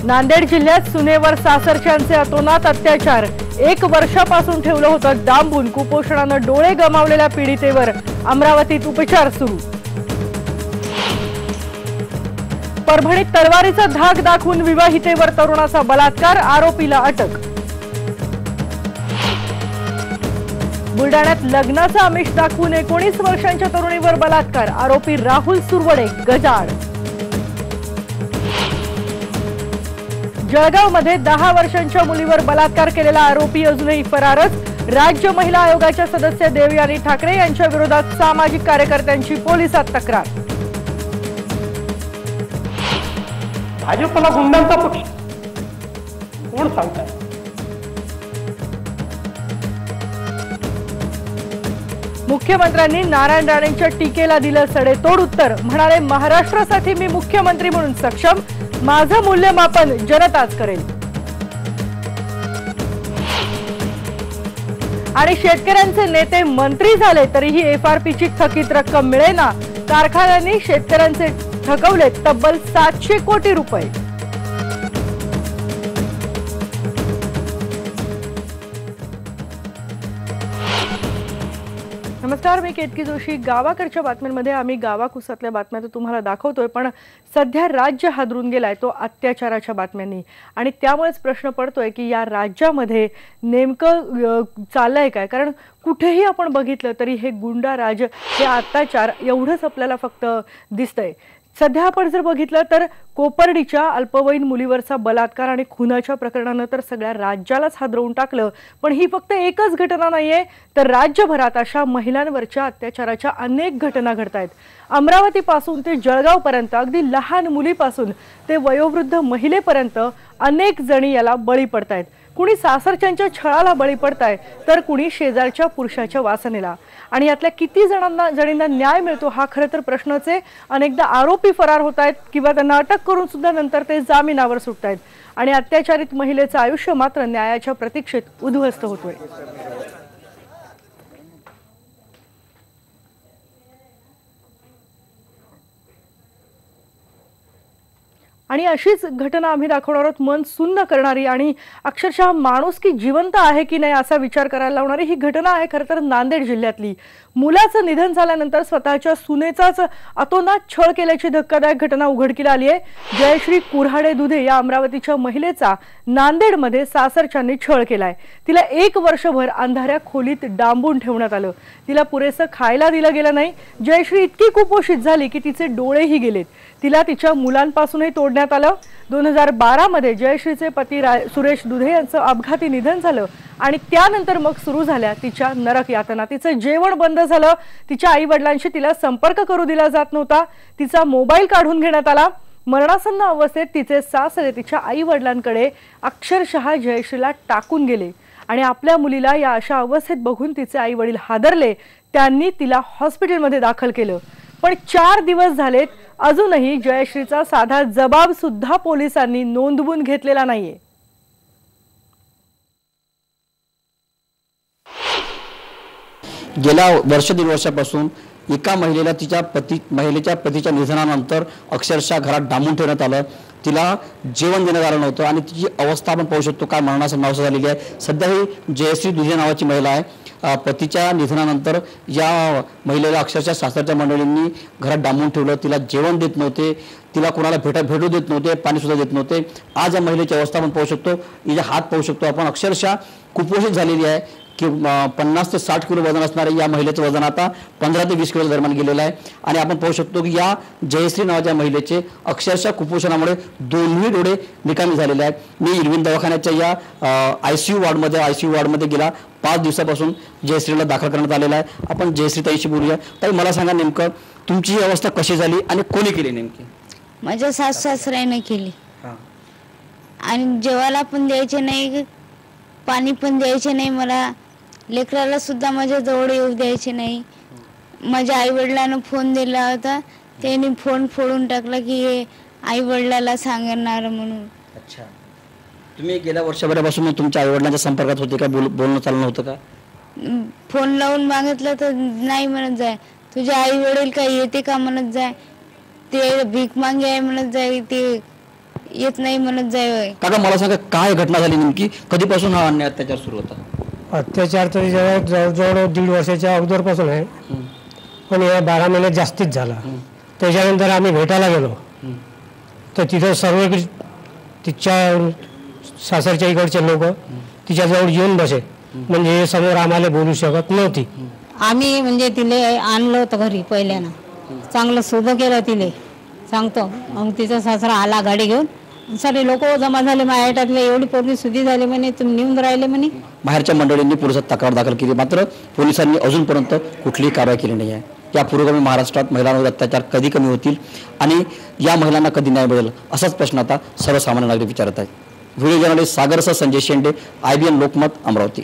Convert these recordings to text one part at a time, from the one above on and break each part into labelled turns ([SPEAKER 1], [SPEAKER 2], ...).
[SPEAKER 1] नांदेड जिल्ह्यात सुनेवर सासरच्यांचे अतोनात अत्याचार। 1 वर्षापासून ठेवलं होतं डांबून कुपोषणानं डोळे गमावलेल्या पीडितेवर अमरावतीत उपचार सुरू। परभणीत तलवारीचा धाक दाखवून विवाहितेवर तरुणाचा बलात्कार, आरोपीला अटक। बुलडाण्यात लग्नाचा आमिष दाखवून 19 वर्षांच्या तरुणीवर बलात्कार, आरोपी राहुल सुरवडे गजाआड। जळगावमध्ये 10 वर्षांच्या मुलीवर बलात्कार केलेला आरोपी अजूनही फरारच। राज्य महिला आयोगाच्या सदस्य देवयानी ठाकरे यांच्या विरोधात सामाजिक कार्यकर्त्यांची पोलिसात तक्रार।
[SPEAKER 2] भाजपला गुंडांचा पक्ष कोण सांगताय?
[SPEAKER 1] मुख्यमंत्र्यांनी नारायण राणेंच्या टीकेला दिलं सडेतोड उत्तर। म्हणाले, महाराष्ट्रासाठी मी मुख्यमंत्री म्हणून सक्षम, माझं मूल्यमापन जनताच करेल। आणि शेतकऱ्यांचे नेते मंत्री झाले तरीही एफआरपीची थकीत रक्कम मिळेना। कारखान्यांनी शेतकऱ्यांचे थकवले तब्बल 700 कोटी रुपये। नमस्कार, मी केतकी जोशी। गावाकडच्या बातम्यांमध्ये आम्ही गावाकुसातल्या बातम्या तर तुम्हाला दाखवतोय, पण सध्या राज्य हादरून गेलाय तो अत्याचाराच्या बातम्यांनी। आणि त्यामुळेच प्रश्न पडतोय की या राज्यामध्ये नेमकं चाललंय काय? कारण कुठेही आपण बघितलं तरी हे गुंडा राज, हे अत्याचार एवढंच आपल्याला फक्त दिसतंय। सध्या आपण जर बघितलं तर कोपर्डीच्या अल्पवयीन मुलीवरचा बलात्कार आणि खुनाच्या प्रकरणानं तर सगळ्या राज्यालाच हादरवून टाकलं। पण ही फक्त एकच घटना नाहीये, तर राज्यभरात अशा महिलांवरच्या अत्याचाराच्या अनेक घटना घडतायत। अमरावतीपासून ते जळगावपर्यंत, अगदी लहान मुलीपासून ते वयोवृद्ध महिलेपर्यंत अनेक जणी याला बळी पडतायत। कुणी सासरच्यांच्या छळाला बळी पडताय, तर कुणी शेजारच्या पुरुषाच्या वासनेला। आणि यातल्या किती जणींना न्याय मिळतो हा खरं तर प्रश्नच आहे। अनेकदा आरोपी फरार होत आहेत किंवा त्यांना अटक करून सुद्धा नंतर ते जामिनावर सुटतायत आणि अत्याचारित महिलेचं आयुष्य मात्र न्यायाच्या प्रतीक्षेत उद्ध्वस्त होतोय। आणि अशीच घटना आम्ही दाखवणार आहोत, मन सुन्न करणारी आणि अक्षरशः माणूस की जिवंत आहे की नाही असा विचार करायला लावणारी ही घटना आहे खरं तर नांदेड जिल्ह्यातली। मुलाचं निधन झाल्यानंतर स्वतःच्या सुनेचाच अतोनात छळ केल्याची धक्कादायक घटना उघडकीला आली आहे। जयश्री कुऱ्हाडे दुधे या अमरावतीच्या महिलेचा नांदेडमध्ये सासरच्यांनी छळ केलाय। तिला 1 वर्षभर अंधाऱ्या खोलीत डांबून ठेवण्यात आलं। तिला पुरेसं खायला दिलं गेलं नाही। जयश्री इतकी कुपोषित झाली की तिचे डोळेही गेलेत। तिला तिच्या मुलांपासूनही तोडण्यात आलं। 2012 मध्ये जयश्रीचे पती सुरेश दुधे यांचं अपघाती निधन झालं आणि त्यानंतर मग सुरू झाल्या तिच्या नरक यातना। तिचं जेवण बंद झालं, तिच्या आई वडिलांशी तिला संपर्क करू दिला जात नव्हता, तिचा मोबाईल काढून घेण्यात आला। मरणासन्न अवस्थेत तिचे सासरे तिच्या आई वडिलांकडे अक्षरशः जयश्रीला टाकून गेले आणि आपल्या मुलीला या अशा अवस्थेत बघून तिचे आई वडील हादरले। त्यांनी तिला हॉस्पिटलमध्ये दाखल केलं, पण 4 दिवस झालेत अजूनही जयश्रीचा साधा जबाब सुद्धा पोलिसांनी नोंदवून घेतलेला नाहीये।
[SPEAKER 3] गेल्या वर्ष 1.5 वर्षापासून एका महिलेला महिलेच्या पतीच्या निधनानंतर अक्षरशः घरात डांबून ठेवण्यात आलं। तिला जेवण देण्यात आलं नव्हतं आणि तिची अवस्था आपण पाहू शकतो, काय मरणाचं नावसं झालेली आहे। सध्या ही जयश्री दुधे नावाची महिला आहे। पतीच्या निधनानंतर या महिलेला अक्षरशः सासरच्या मंडळींनी घरात डांबून ठेवलं। तिला जेवण देत नव्हते, तिला कोणाला भेटू देत नव्हते, पाणी सुद्धा देत नव्हते। आज या महिलेची अवस्था आपण पाहू शकतो, हिचे हात पाहू शकतो आपण, अक्षरशः कुपोषित झालेली आहे की 50 ते 60 किलो वजन असणारे या महिलेचं वजन आता 15 ते 20 किलो दरम्यान गेलेलं आहे। आणि आपण पाहू शकतो की या जयश्री नावाच्या महिलेचे अक्षरशः कुपोषणामुळे दोन्ही डोळे निकामी झालेले आहेत। मी इरविन दवाखान्याच्या या आयसीयू वॉर्डमध्ये गेला 5 दिवसापासून जयश्रीला दाखल करण्यात आलेला आहे। आपण जयश्री ताईशी बोलूया। ताई, मला सांगा नेमकं तुमची ही अवस्था कशी झाली आणि कोणी केली नेमकी?
[SPEAKER 4] माझ्या सासऱ्याने केली आणि जेवायला पण द्यायचे नाही, पाणी पण द्यायचे नाही, मला लेकराला सुद्धा माझ्या जवळ येऊ द्यायचे नाही। माझ्या आई वडिलांना फोन दिला होता, त्यांनी फोन फोडून टाकला की हे आई वडिलाला सांगणार म्हणून।
[SPEAKER 3] अच्छा, तुम्ही गेल्या वर्षभरापासून तुमच्या आई वडिलांच्या संपर्कात होते का? बोलणं चालणं होतं का?
[SPEAKER 4] फोन लावून मागितलं तर नाही म्हणत जाय, तुझे आई वडील काय येते का म्हणत जाय, ते भीक मागे आहे म्हणत जाय, ते येत नाही म्हणत जाय.
[SPEAKER 3] काका मला सांगा काय घटना झाली नेमकी, कधीपासून हा अन्याय अत्याचार सुरू होता?
[SPEAKER 2] अत्याचार तरी जवळजवळ 1.5 वर्षाच्या अगोदरपासून आहे, पण या 12 महिन्यात जास्तीच झाला. त्याच्यानंतर आम्ही भेटायला गेलो तर तिथं सर्व तिच्या सासरच्या इकडचे लोक तिच्याजवळ येऊन बसे, म्हणजे समोर आम्हाला बोलू शकत नव्हती.
[SPEAKER 5] आम्ही म्हणजे तिले आणलं होतं घरी पहिल्यानं, चांगलं सोबत केलं तिले सांगतो. मग तिचा सासरा आला गाडी घेऊन, सारे लोक जमा झाले माझ्याटातले, एवढी पोरगी सुधी झाली म्हणे, तुम्ही नेऊन राहिले म्हणे.
[SPEAKER 3] बाहेरच्या मंडळींनी पोलिसात तक्रार दाखल केली, मात्र पोलिसांनी अजूनपर्यंत कुठलीही कारवाई केली नाही आहे. या पुरोगामी महाराष्ट्रात महिलांवर अत्याचार कधी कमी होतील आणि या महिलांना कधी न्याय मिळेल असाच प्रश्न आता सर्वसामान्य नागरिक विचारत आहेत. व्हिडिओ जर्नलिस्ट सागरसह संजय शेंडे, IBN लोकमत, अमरावती.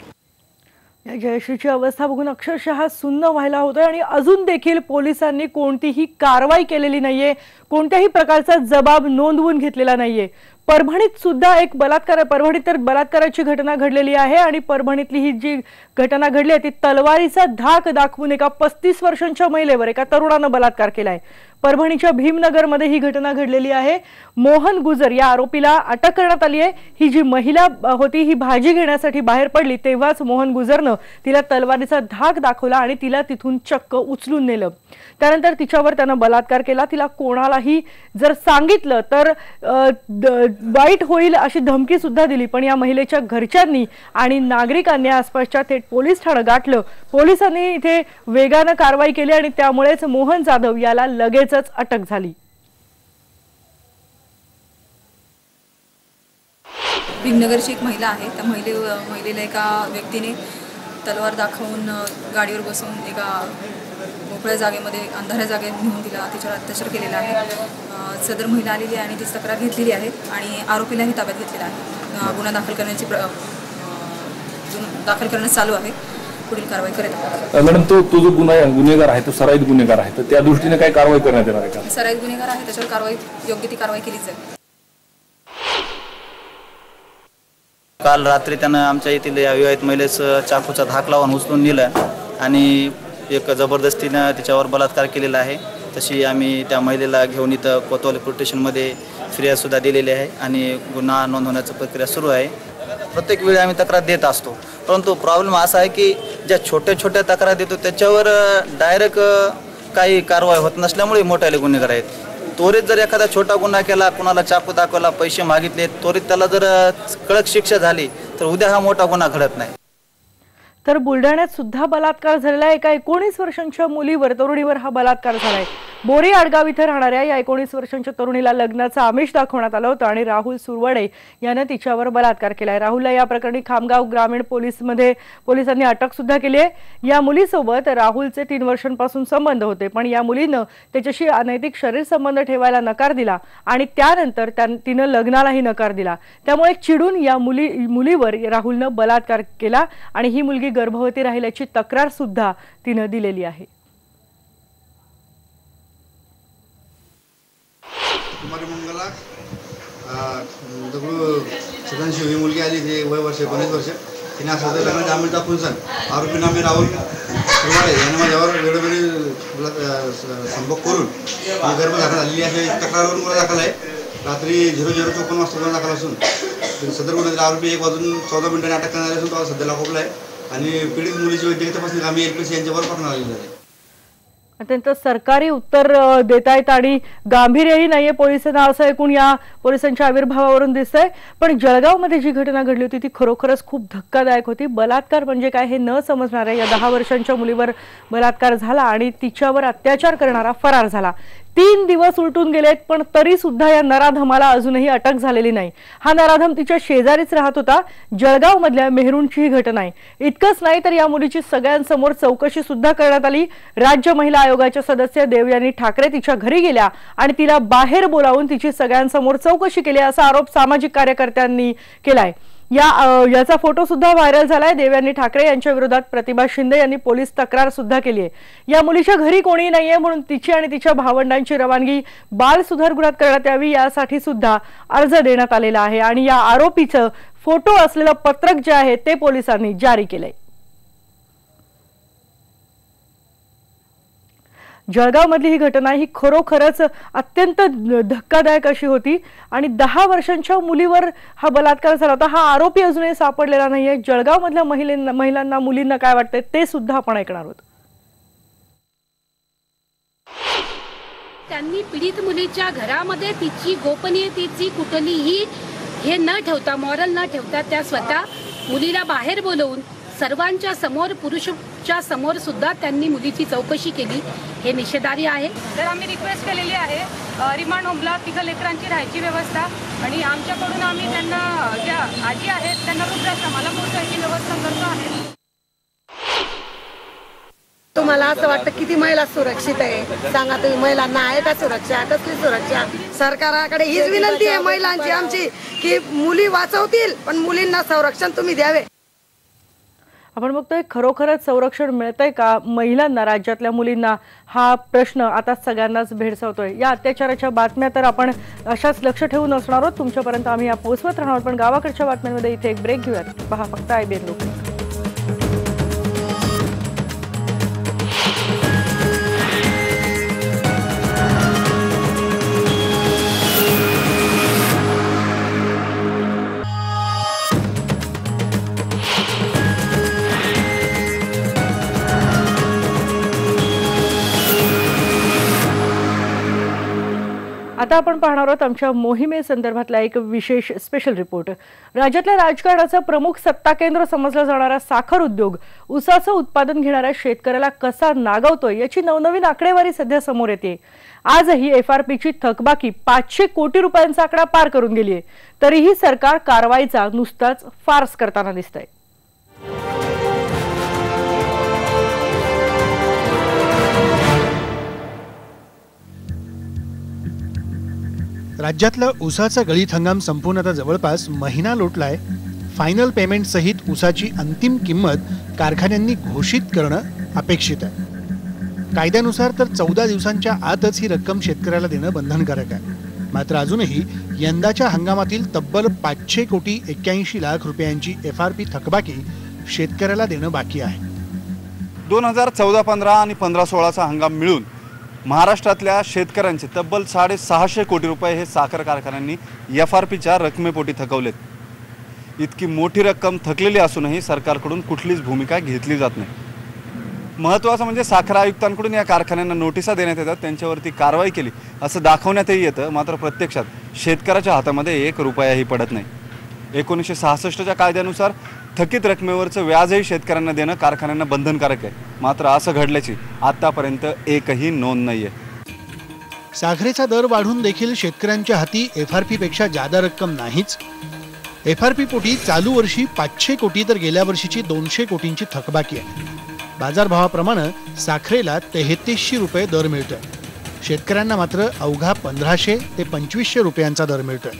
[SPEAKER 1] या जयश्रीची अवस्था बघून अक्षरशः सुन्न व्हायला होतंय आणि अजून देखील पोलिसांनी कोणतीही कारवाई केलेली नाहीये, कोणत्याही प्रकारचा जबाब नोंदवून घेतलेला नाहीये. परभणीत सुद्धा एक परभणीत तर बलात्काराची घटना घडलेली आहे आणि परभणीतली ही जी घटना घडली आहे ती तलवारीचा धाक दाखवून एका 35 वर्षांच्या महिलेवर एका तरुणानं बलात्कार केलाय. परभणीच्या भीमनगरमध्ये ही घटना घडलेली आहे. मोहन गुजर या आरोपीला अटक करण्यात आली आहे. ही जी महिला होती ही भाजी घेण्यासाठी बाहेर पडली तेव्हाच मोहन गुजरनं तिला तलवारीचा धाक दाखवला आणि तिला तिथून चक्क उचलून नेलं. त्यानंतर तिच्यावर त्यानं बलात्कार केला. तिला कोणालाही जर सांगितलं तर वाईट होईल अशी धमकी सुद्धा दिली, पण या महिलेच्या घरच्यांनी आणि नागरिकांनी आसपासच्या थेट पोलीस ठाणं गाठलं. पोलिसांनी इथे वेगानं कारवाई केली आणि त्यामुळेच मोहन जाधव याला लगेचच अटक झाली.
[SPEAKER 6] भीमनगरची एक महिला आहे, त्या महिलेला एका व्यक्तीने तलवार दाखवून गाडीवर बसवून एका मोकळ्या जागेमध्ये अंधाऱ्या जागेत नेऊन तिच्यावर अत्याचार केलेला आहे. सदर महिला आलेली आहे आणि ती तक्रार घेतलेली आहे आणि आरोपीलाही ताब्यात घेतलेला आहे. गुन्हा दाखल करण्यास चालू आहे. पुढील कारवाई करेल.
[SPEAKER 7] मॅडम, तो जो गुन्हेगार आहे तो सराईत गुन्हेगार आहे, तर त्या दृष्टीने काय कारवाई करण्यात येणार आहे का?
[SPEAKER 6] सराईत गुन्हेगार आहे, त्याच्यावर योग्य ती कारवाई केली जाईल.
[SPEAKER 8] काल रात्री त्यानं आमच्या येथील या विवाहित महिलेस चाकूचा धाक लावून उचलून नेलं आणि एक जबरदस्तीनं तिच्यावर बलात्कार केलेला आहे. तशी आम्ही त्या महिलेला घेऊन इथं कोतवाली पोलीस स्टेशनमध्ये फिर्यादसुद्धा दिलेली आहे आणि गुन्हा नोंदवण्याची प्रक्रिया सुरू आहे. प्रत्येक वेळी आम्ही तक्रार देत असतो, परंतु प्रॉब्लेम असा आहे की ज्या छोट्या छोट्या तक्रार देतो त्याच्यावर डायरेक्ट काही कारवाई होत नसल्यामुळे मोठाले गुन्हेगार आहेत. त्वरित जर एखादा छोटा गुन्हा केला, कुणाला चाकू दाखवला, पैसे मागितले, त्वरित त्याला जर कडक शिक्षा झाली तर उद्या हा मोठा गुन्हा घडत नाही.
[SPEAKER 1] तर बुलढाण्यात सुद्धा बलात्कार झालेला आहे. एका 19 वर्षांच्या तरुणीवर हा बलात्कार झालाय. बोरी आडगाव इथे राहणाऱ्या या 19 वर्षांच्या तरुणीला लग्नाचं आमिष दाखवण्यात आलं होतं आणि राहुल सुरवडे यानं तिच्यावर बलात्कार केलाय. राहुलला या प्रकरणी खामगाव ग्रामीण पोलिसांनी अटक सुद्धा केली आहे. या मुलीसोबत राहुलचे 3 वर्षांपासून संबंध होते, पण या मुलीनं त्याच्याशी अनैतिक शरीर संबंध ठेवायला नकार दिला आणि त्यानंतर तिनं लग्नालाही नकार दिला. त्यामुळे चिडून या मुलीवर राहुलनं बलात्कार केला आणि ही मुलगी गर्भवती राहिल्याची तक्रार सुद्धा तिनं दिलेली आहे.
[SPEAKER 9] कुमारी मंगला दगडू सदांशिव ही मुलगी आली, ती वय वर्ष 19 वर्ष. तिने असं लग्न जामीन दाखवून आरोपी नामे राहुल सुरवाडे यांनी माझ्यावर वेळोवेळी संभोग करून गर्भ दाखल झालेली अशी तक्रारवरून गुन्हा दाखल आहे. रात्री 00:54 वाजता गुन्हा दाखल असून सदर गुन्ह्यातील आरोपी 1 वाजून 14 मिनिटांनी अटक करणार असून तो सध्याला खोकला आहे आणि पीडित मुलीची वैद्यकीय तपासणी आम्ही LPC यांच्यावर पाठवणार आलेली आहे.
[SPEAKER 1] अत्यंत सरकारी उत्तर देत आहेत आणि गांभीर्यही नाहीये पोलिसांना, असं ऐकून या पोलिसांच्या आविर्भावावरून दिसतंय. पण जळगावमध्ये जी घटना घडली होती ती खरोखरच खूप धक्कादायक होती. बलात्कार म्हणजे काय हे न समजणाऱ्या या 10 वर्षांच्या मुलीवर बलात्कार झाला आणि तिच्यावर अत्याचार करणारा फरार झाला. 3 दिवस उलटून गेलेत पण तरी सुद्धा या नराधमाला अजूनही अटक झालेली नाही. हा नराधम तिच्या शेजारीच राहत होता. जळगाव मधल्या मेहरुणची ही घटना आहे. इतकंच नाही तर या मुलीची सगळ्यांसमोर चौकशी सुद्धा करण्यात आली. राज्य महिला आयोगाच्या सदस्य देवयानी ठाकरे तिच्या घरी गेल्या आणि तिला बाहेर बोलावून तिची सगळ्यांसमोर चौकशी केली असा आरोप सामाजिक कार्यकर्त्यांनी केलाय. याचा फोटो सुद्धा व्हायरल झालाय. देवयानी ठाकरे यांच्या विरोधात प्रतिभा शिंदे यांनी पोलीस तक्रार सुद्धा केली आहे. या मुलीच्या घरी कोणी नाहीये म्हणून तिची आणि तिच्या भावंडांची रवानगी बाल सुधारगृहात करण्यात यावी यासाठी सुद्धा अर्ज देण्यात आलेला आहे आणि या आरोपीचं फोटो असलेलं पत्रक जे आहे ते पोलिसांनी जारी केलंय. जळगावमधली ही घटना ही खरोखरच अत्यंत धक्कादायक अशी होती आणि 10 वर्षांच्या मुलीवर हा बलात्कार झाला होता. हा आरोपी अजूनही सापडलेला नाहीये. जळगावमधल्या महिलांना मुलींना काय वाटतंय ते सुद्धा आपण ऐकणार आहोत.
[SPEAKER 10] त्यांनी पीडित मुलीच्या घरामध्ये तिची गोपनीयतेची कुठलीही हे न ठेवता, मॉरल न ठेवता, त्या स्वतः मुलीला बाहेर बोलवून सर्वांच्या समोर, पुरुषाच्या समोर सुद्धा त्यांनी मुलीची चौकशी केली. हे निषेधार्ह आहे.
[SPEAKER 11] तर आम्ही रिक्वेस्ट केलेली आहे रिमांड होमला 3 लेकरांची राहायची व्यवस्था आणि आमच्याकडून आम्ही त्यांना ज्या आजी आहेत त्यांना वृद्धाश्रमाला पोहोचवायची व्यवस्था करतो आहे.
[SPEAKER 12] तुम्हाला असं वाटतं किती महिला सुरक्षित आहे सांगा तुम्ही? महिलांना आहे का सुरक्षा? कसली सुरक्षा? सरकाराकडे हीच विनंती आहे महिलांची आमची की मुली वाचवतील पण मुलींना संरक्षण तुम्ही द्यावे.
[SPEAKER 1] आपण बघतोय खरोखरच संरक्षण मिळतंय का महिलांना, राज्यातल्या मुलींना? हा प्रश्न आता सगळ्यांनाच भेडसावतोय. या अत्याचाराच्या बातम्या तर आपण अशाच लक्ष ठेवून असणार आहोत, तुमच्यापर्यंत आम्ही या पोहोचवत राहणार. पण गावाकडच्या बातम्यांमध्ये इथे एक ब्रेक घेऊयात. पहा फक्त IBN लोकमत. आता आपण पाहणार आहोत आमच्या मोहिमेसंदर्भातला एक विशेष स्पेशल रिपोर्ट. राज्यातल्या राजकारणाचा प्रमुख सत्ता केंद्र समजला जाणारा साखर उद्योग ऊसाचं उत्पादन घेणाऱ्या शेतकऱ्याला कसा नागवतोय याची नवनवीन आकडेवारी सध्या समोर येते. आजही FRPची थकबाकी 500 कोटी रुपयांचा आकडा पार करून गेली आहे. तरीही सरकार कारवाईचा नुसताच फार्स करताना दिसतंय.
[SPEAKER 13] राज्यातला ऊसाचा गळीत हंगाम संपून आता जवळपास महिना लोटलाय. फायनल पेमेंट सहित ऊसाची अंतिम किंमत कारखान्यांनी घोषित करणं अपेक्षित आहे. कायद्यानुसार तर 14 दिवसांच्या आतच ही रक्कम शेतकऱ्याला देणं बंधनकारक आहे. मात्र अजूनही यंदाच्या हंगामातील तब्बल 500 कोटी 81 लाख रुपयांची FRP थकबाकी शेतकऱ्याला देणं बाकी आहे.
[SPEAKER 14] 2014-15 आणि 15-16चा हंगाम मिळून महाराष्ट्रातल्या शेतकऱ्यांचे तब्बल 650 कोटी रुपये हे साखर कारखान्यांनी FRPच्या रकमेपोटी थकवलेत. इतकी मोठी रक्कम थकलेली असूनही सरकारकडून कुठलीच भूमिका घेतली जात नाही. महत्त्वाचं म्हणजे साखर आयुक्तांकडून या कारखान्यांना नोटिसा देण्यात येतात, त्यांच्यावरती कारवाई केली असं दाखवण्यातही येतं. मात्र प्रत्यक्षात शेतकऱ्याच्या हातामध्ये 1 रुपयाही पडत नाही. 1966च्या कायद्यानुसार थकीत रकमेवरचं व्याजही शेतकऱ्यांना देणं कारखान्यांना बंधनकारक आहे. मात्र असं घडल्याची आतापर्यंत एकही नोंद नाहीये.
[SPEAKER 13] साखरेचा दर वाढून देखील शेतकऱ्यांच्या हाती FRP पेक्षा जादा रक्कम नाहीच. FRP पोटी चालू वर्षी 500 कोटी तर गेल्या वर्षीची 200 कोटींची थकबाकी आहे. बाजारभावाप्रमाणे साखरेला 3300 रुपये दर मिळतोय. शेतकऱ्यांना मात्र अवघा 1500 ते 2500 रुपयांचा दर मिळतोय.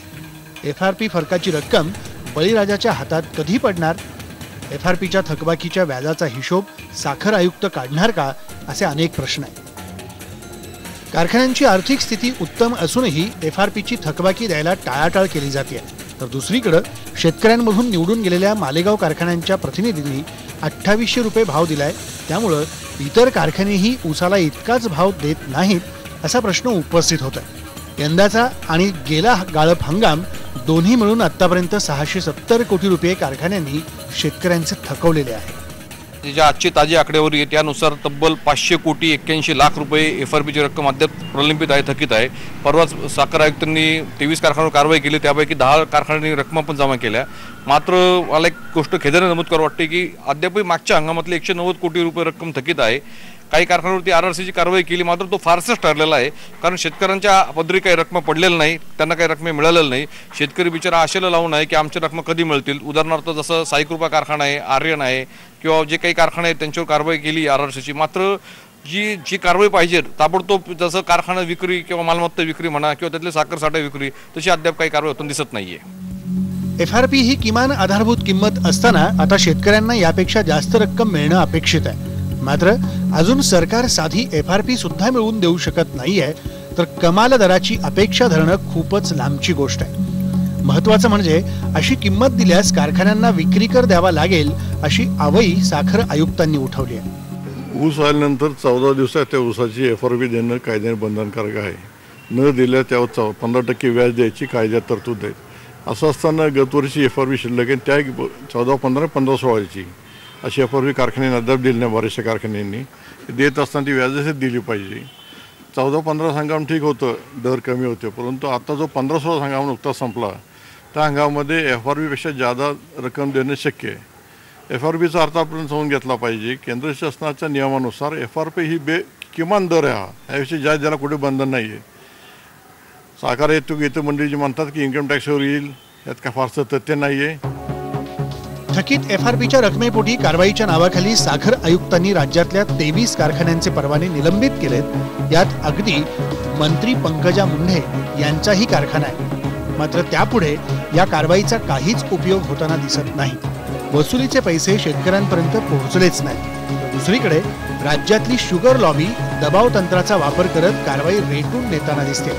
[SPEAKER 13] FRP फरकाची रक्कम बळीराजाच्या हातात कधी पडणार? FRPच्या थकबाकीच्या व्याजाचा हिशोब साखर आयुक्त काढणार का? असे अनेक प्रश्न आहेत. कारखान्यांची आर्थिक स्थिती उत्तम असूनही FRPची थकबाकी द्यायला टाळाटाळ केली जाते. तर दुसरीकडे शेतकऱ्यांमधून निवडून गेलेल्या मालेगाव कारखान्यांच्या प्रतिनिधींनी 2800 रुपये भाव दिलाय. त्यामुळे इतर कारखानेही ऊसाला इतकाच भाव देत नाहीत असा प्रश्न उपस्थित होत आहे. यंदाचा आणि गेला गाळप हंगाम दोन्ही मिळून आतापर्यंत 670 कोटी रुपये कारखान्यांनी शेतकऱ्यांचे थकवलेले आहे.
[SPEAKER 7] ज्या आजची ताजी आकडेवारी आहे त्यानुसार तब्बल 500 कोटी 81 लाख रुपये FRPची रक्कम अद्याप प्रलंबित आहे, थकीत आहे. परवाच साखर आयुक्तांनी 23 कारखान्यांवर कारवाई केली, त्यापैकी 10 कारखान्यांनी रक्कम पण जमा केल्या. मात्र मला एक गोष्ट खेदाने नमूद करावं वाटते की अद्यापही मागच्या हंगामातले 190 कोटी रुपये रक्कम थकीत आहे. काही कारखान्यांवरती RRCची कारवाई केली, मात्र तो फारसच ठरलेला आहे. कारण शेतकऱ्यांच्या पदरी काही रक्कम पडलेल्या नाही, त्यांना काही रक्कम मिळालेल्या नाही. शेतकरी बिचारा आशेला लावून आहे की आमच्या रक्कम कधी मिळतील. उदाहरणार्थ जसं साई कृपा कारखाना आहे, आर्यन आहे किंवा जे काही कारखाने आहेत त्यांच्यावर कारवाई केली RRCची. मात्र जी कारवाई पाहिजे ताबडतोब, जसं कारखाना विक्री किंवा मालमत्ता विक्री म्हणा किंवा त्यातले साखर साठा विक्री, तशी अद्याप काही कारवाई होताना दिसत नाहीये.
[SPEAKER 13] FRP ही किमान आधारभूत किंमत असताना आता शेतकऱ्यांना यापेक्षा जास्त रक्कम मिळणं अपेक्षित आहे. मात्र अजून सरकार साधी FRP सुद्धा मिळवून देऊ शकत नाहीये, तर कमाल दराची अपेक्षा धरणं खूपच लांबची गोष्ट आहे. महत्त्वाचं म्हणजे अशी किंमत दिल्यास कारखान्यांना विक्री कर द्यावा लागेल अशी आवई साखर आयुक्तांनी उठवली आहे.
[SPEAKER 15] ऊस आल्यानंतर 14 दिवसात त्या ऊसाची FRP देणं कायद्याने बंधनकारक आहे. न दिल्या त्यावर 15% व्याज द्यायची कायद्यात तरतूद आहे. असं असताना गतवर्षी FRP शिल्लक आहे त्या 14-15 15-16ची अशी FRP कारखान्यांनी अद्याप दिली नाही. बऱ्याचशा कारखान्यांनी देत असताना ती व्याजासहित दिली पाहिजे. 14-15 हंगाम ठीक होतं, दर कमी होते, परंतु आता जो 15-16 हंगाम नुकताच संपला त्या हंगामामध्ये FRPपेक्षा जादा रक्कम देणं शक्य आहे. FRPचा अर्थ आपण समजून घेतला पाहिजे. केंद्र शासनाच्या नियमानुसार FRP ही किमान दर आहे. याविषयी जास्त द्यायला कुठे बंधन नाही आहे. साखर येतो मंडळी जी म्हणतात की इन्कम टॅक्सवर येईल, यात काय फारसं तथ्य नाही आहे.
[SPEAKER 13] थकीत FRPच्या रकमेपोटी कारवाईच्या नावाखाली साखर आयुक्तांनी राज्यातल्या 23 कारखान्यांचे परवाने निलंबित केलेत. यात अगदी मंत्री पंकजा मुंढे यांचाही कारखाना आहे. मात्र त्यापुढे या कारवाईचा काहीच उपयोग होताना दिसत नाही. वसुलीचे पैसे शेतकऱ्यांपर्यंत पोहोचलेच नाही. दुसरीकडे राज्यातली शुगर लॉबी दबाव तंत्राचा वापर करत कारवाई रेटून देताना दिसते.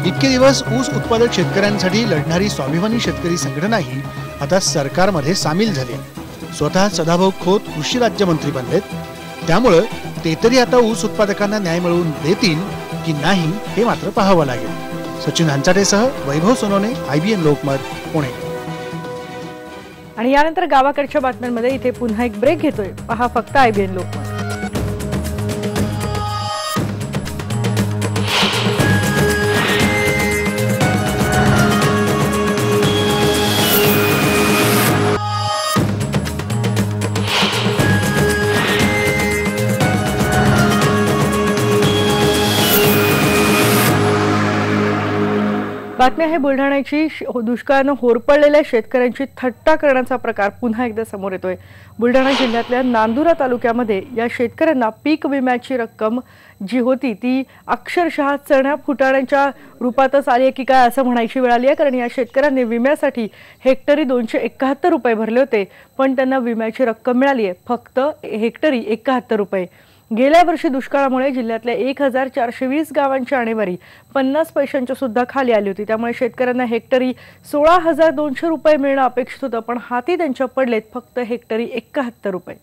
[SPEAKER 13] इतके दिवस ऊस उत्पादक शेतकऱ्यांसाठी लढणारी स्वाभिमानी शेतकरी संघटनाही आता सरकारमध्ये सामील झाली. स्वतः सदाभाऊ खोत कृषी राज्यमंत्री बनलेत. त्यामुळे ते तरी आता ऊस उत्पादकांना न्याय मिळवून देतील की नाही हे मात्र पाहावं लागेल. सचिन हंचाटेसह वैभव सोनवणे, IBN लोकमत, पुणे.
[SPEAKER 1] आणि यानंतर गावाकडच्या बातम्यांमध्ये इथे पुन्हा एक ब्रेक घेतोय. पहा फक्त IBN लोकमत. बातमी आहे बुलढाण्याची. दुष्काळानं होरपळलेल्या शेतकऱ्यांची थट्टा करण्याचा प्रकार पुन्हा एकदा समोर येतोय. बुलढाणा जिल्ह्यातल्या नांदुरा तालुक्यामध्ये या शेतकऱ्यांना पीक विम्याची रक्कम जी होती ती अक्षरशः चण्या फुटाण्याच्या रूपातच आली आहे की काय असं म्हणायची वेळ आली आहे. कारण या शेतकऱ्यांनी विम्यासाठी हेक्टरी 271 रुपये भरले होते, पण त्यांना विम्याची रक्कम मिळाली आहे फक्त हेक्टरी 71 रुपये. गेल्या वर्षी दुष्काळामुळे जिल्ह्यातल्या 1420 गावांची आणेवारी 50 पैशांच्या सुद्धा खाली आली होती. त्यामुळे शेतकऱ्यांना हेक्टरी 16,200 रुपये मिळणं अपेक्षित होतं, पण हाती त्यांच्या पडलेत फक्त हेक्टरी 71 रुपये.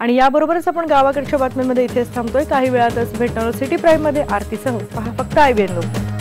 [SPEAKER 1] आणि याबरोबरच आपण गावाकडच्या बातम्यांमध्ये इथेच थांबतोय. काही वेळातच भेटणार सिटी प्राईम मध्ये आरतीसह. पहा फक्त IBN लोकमत.